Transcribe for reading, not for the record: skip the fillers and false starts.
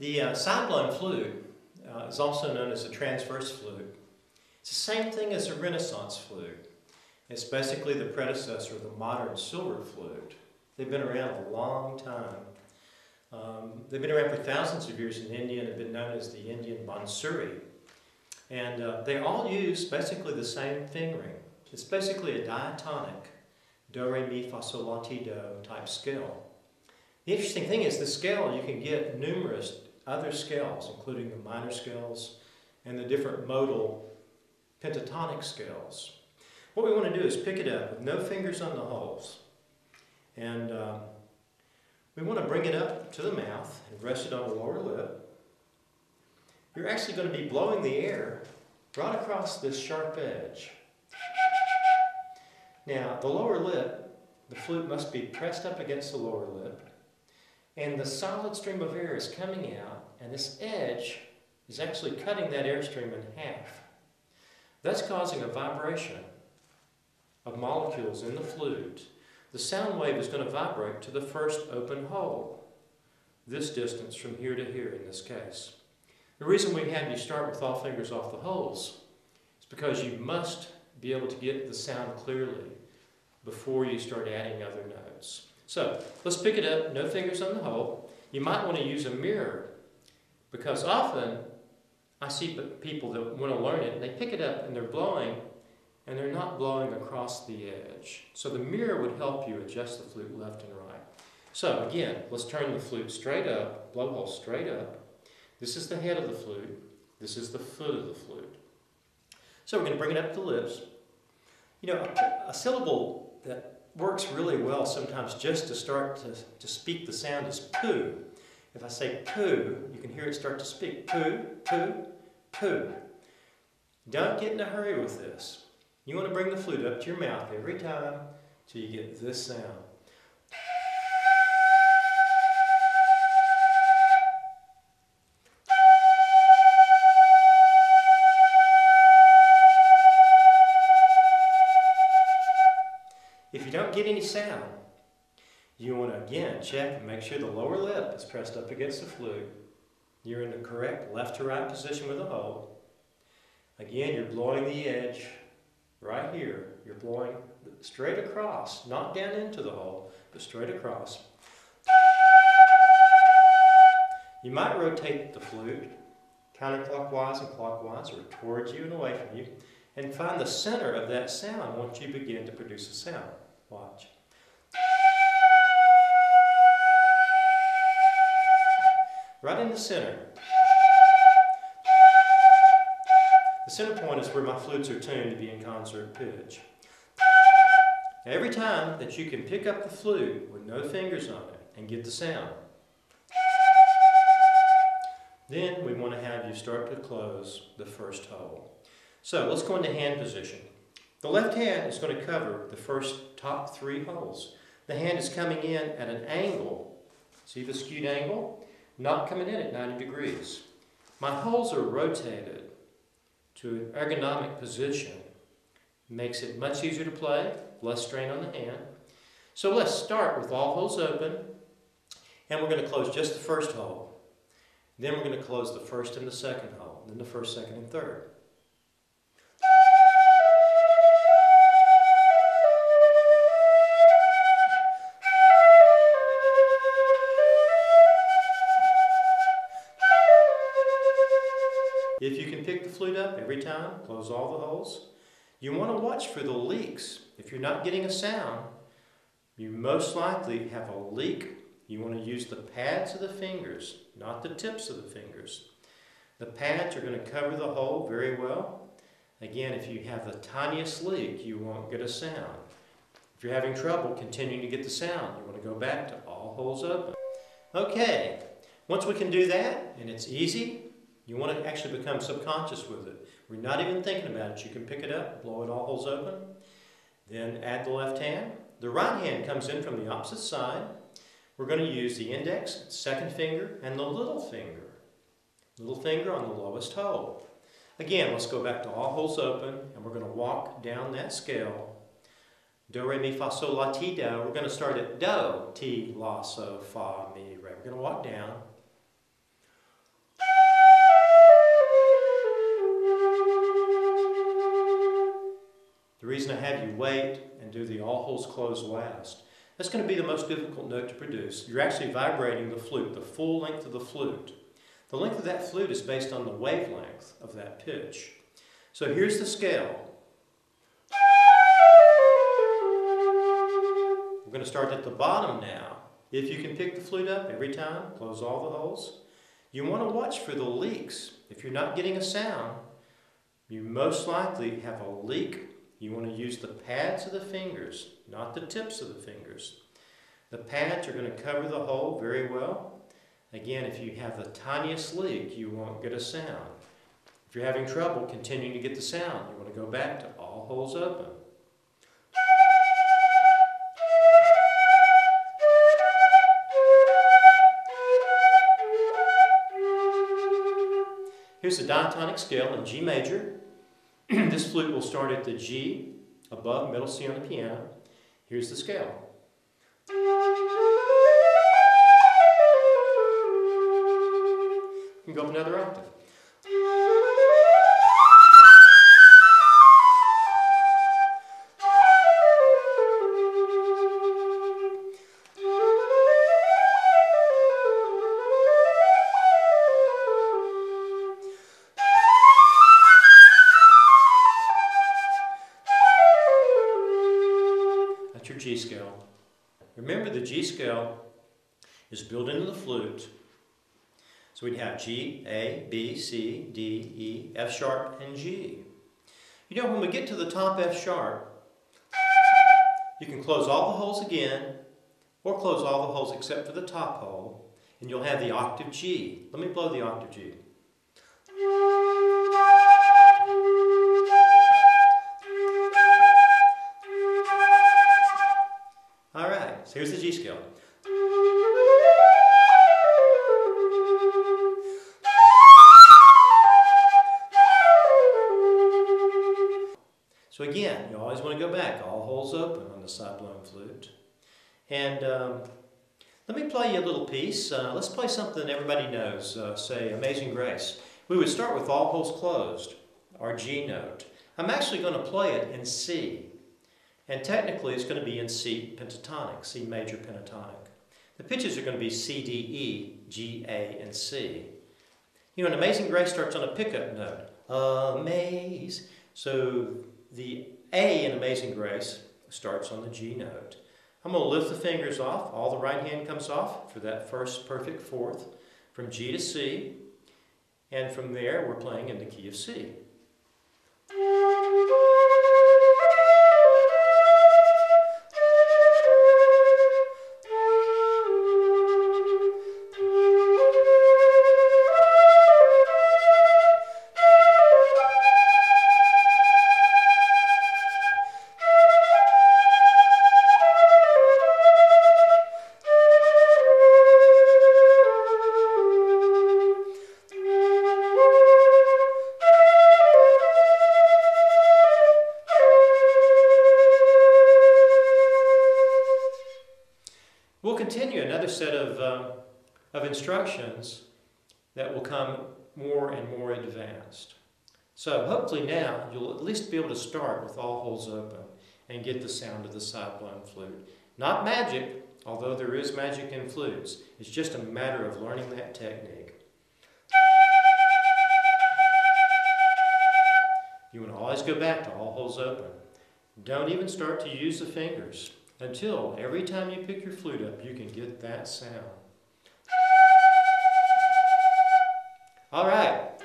The side-blown flute is also known as a transverse flute. It's the same thing as a Renaissance flute. It's basically the predecessor of the modern silver flute. They've been around a long time. They've been around for thousands of years in India and have been known as the Indian bansuri. And they all use basically the same fingering. It's basically a diatonic, do, re, mi, fa, sol, la, ti, do type scale. The interesting thing is the scale, you can get numerous other scales, including the minor scales and the different modal pentatonic scales. What we want to do is pick it up with no fingers on the holes. And we want to bring it up to the mouth and rest it on the lower lip. You're actually going to be blowing the air right across this sharp edge. Now, the lower lip, the flute must be pressed up against the lower lip, and the solid stream of air is coming out, and this edge is actually cutting that airstream in half. That's causing a vibration of molecules in the flute. The sound wave is going to vibrate to the first open hole, this distance from here to here in this case. The reason we have you start with all fingers off the holes is because you must be able to get the sound clearly before you start adding other notes. So let's pick it up, no fingers on the hole. You might want to use a mirror, because often I see people that want to learn it and they pick it up and they're blowing and they're not blowing across the edge. So the mirror would help you adjust the flute left and right. So again, let's turn the flute straight up, blowhole straight up. This is the head of the flute. This is the foot of the flute. So we're going to bring it up to the lips. You know, a syllable that works really well sometimes just to start to speak the sound is poo. If I say poo, you can hear it start to speak. Poo, poo, poo. Don't get in a hurry with this. You want to bring the flute up to your mouth every time till you get this sound. If you don't get any sound, you want to again check and make sure the lower lip is pressed up against the flute. You're in the correct left to right position with the hole. Again, you're blowing the edge right here. You're blowing straight across, not down into the hole, but straight across. You might rotate the flute counterclockwise and clockwise, or towards you and away from you, and find the center of that sound once you begin to produce a sound. Watch. Right in the center. The center point is where my flutes are tuned to be in concert pitch. Every time that you can pick up the flute with no fingers on it and get the sound, then we want to have you start to close the first hole. So let's go into hand position. The left hand is going to cover the first top three holes. The hand is coming in at an angle. See the skewed angle? Not coming in at 90 degrees. My holes are rotated to an ergonomic position. Makes it much easier to play, less strain on the hand. So let's start with all holes open, and we're going to close just the first hole. Then we're going to close the first and the second hole, then the first, second, and third. If you can pick the flute up every time, close all the holes. You want to watch for the leaks. If you're not getting a sound, you most likely have a leak. You want to use the pads of the fingers, not the tips of the fingers. The pads are going to cover the hole very well. Again, if you have the tiniest leak, you won't get a sound. If you're having trouble continuing to get the sound, you want to go back to all holes open. Okay, once we can do that, and it's easy, you want to actually become subconscious with it. We're not even thinking about it. You can pick it up, blow it all holes open, then add the left hand. The right hand comes in from the opposite side. We're going to use the index, second finger, and the little finger. Little finger on the lowest hole. Again, let's go back to all holes open, and we're going to walk down that scale. Do, re, mi, fa, sol, la, ti, do. We're going to start at do, ti, la, so, fa, mi, re. We're going to walk down. The reason I have you wait and do the all holes closed last, that's going to be the most difficult note to produce. You're actually vibrating the flute, the full length of the flute. The length of that flute is based on the wavelength of that pitch. So here's the scale. We're going to start at the bottom now. If you can pick the flute up every time, close all the holes. You want to watch for the leaks. If you're not getting a sound, you most likely have a leak. You want to use the pads of the fingers, not the tips of the fingers. The pads are going to cover the hole very well. Again, if you have the tiniest leak, you won't get a sound. If you're having trouble continuing to get the sound, you want to go back to all holes open. Here's the diatonic scale in G major. This flute will start at the G, above middle C on the piano. Here's the scale. You can go up another octave. That's your G scale. Remember, the G scale is built into the flute. So we'd have G, A, B, C, D, E, F sharp, and G. You know, when we get to the top F sharp, you can close all the holes again, or close all the holes except for the top hole, and you'll have the octave G. Let me blow the octave G. All right, so here's the G scale. So again, you always want to go back, all holes open on the side-blown flute. And let me play you a little piece. Let's play something everybody knows, say Amazing Grace. We would start with all holes closed, our G note. I'm actually going to play it in C. And technically it's going to be in C pentatonic, C major pentatonic. The pitches are going to be C, D, E, G, A, and C. You know, an Amazing Grace starts on a pickup note. Amaze. So the A in Amazing Grace starts on the G note. I'm going to lift the fingers off. All the right hand comes off for that first perfect fourth from G to C. And from there we're playing in the key of C. We'll continue another set of instructions that will come more and more advanced. So hopefully now you'll at least be able to start with all holes open and get the sound of the side-blown flute. Not magic, although there is magic in flutes. It's just a matter of learning that technique. You want to always go back to all holes open. Don't even start to use the fingers until every time you pick your flute up, you can get that sound. All right.